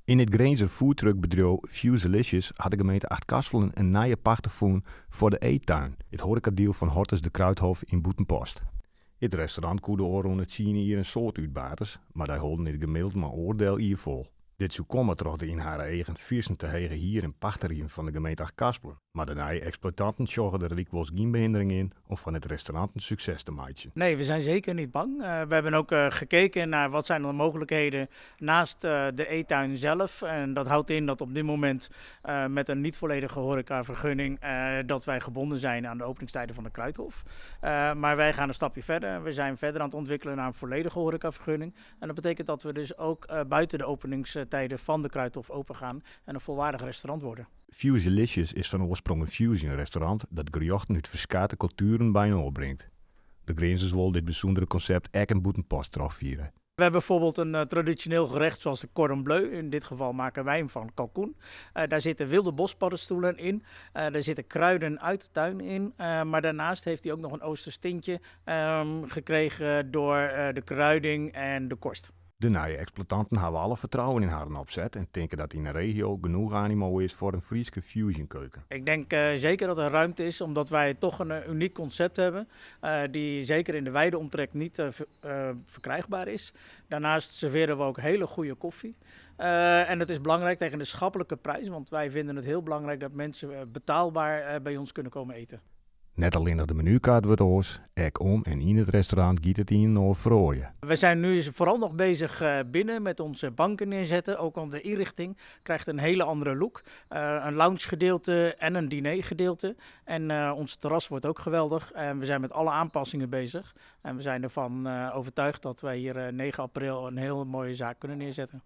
In het Greense foodtruckbedrijf Fuselicious had de gemeente Achtkarspelen een nieuwe pachter gevonden voor de eettuin. Het horecadeel van Hortus de Kruidhof in Boetenpost. Het restaurant koede oren het zien hier een soort uitbaters, maar die holden het gemiddeld maar oordeel hier vol. Dit zou komen toch de in haar eigen viersen te hegen hier in pachterien van de gemeente Achtkarspelen. Maar de nieuwe exploitanten zorgen er dikwijls geen behindering in om van het restaurant een succes te maken. Nee, we zijn zeker niet bang. We hebben ook gekeken naar wat zijn de mogelijkheden naast de eettuin zelf. En dat houdt in dat op dit moment met een niet volledige horecavergunning dat wij gebonden zijn aan de openingstijden van de Kruidhof. Maar wij gaan een stapje verder. We zijn verder aan het ontwikkelen naar een volledige horecavergunning. En dat betekent dat we dus ook buiten de openingstijden van de Kruidhof open gaan en een volwaardig restaurant worden. Fuselicious is van oorsprong een fusion restaurant dat gejochten uit verschillende culturen bijeen brengt. De Grenzers willen dit bijzondere concept ook in Boetenpost terugvieren. We hebben bijvoorbeeld een traditioneel gerecht zoals de cordon bleu. In dit geval maken wij hem van kalkoen. Daar zitten wilde bospaddenstoelen in. Daar zitten kruiden uit de tuin in. Maar daarnaast heeft hij ook nog een oosters tintje gekregen door de kruiding en de korst. De nieuwe exploitanten hebben alle vertrouwen in haar opzet en denken dat in de regio genoeg animo is voor een Frieske fusionkeuken. Ik denk zeker dat er ruimte is, omdat wij toch een uniek concept hebben, die zeker in de wijde omtrek niet verkrijgbaar is. Daarnaast serveren we ook hele goede koffie. En dat is belangrijk tegen de schappelijke prijs, want wij vinden het heel belangrijk dat mensen betaalbaar bij ons kunnen komen eten. Net alleen nog de menukaart wordt oors, ook om en in het restaurant giet het in nog vrooien. We zijn nu vooral nog bezig binnen met onze banken neerzetten. Ook al de inrichting krijgt een hele andere look. Een lounge gedeelte en een diner gedeelte. En ons terras wordt ook geweldig. En we zijn met alle aanpassingen bezig. En we zijn ervan overtuigd dat wij hier 9 april een hele mooie zaak kunnen neerzetten.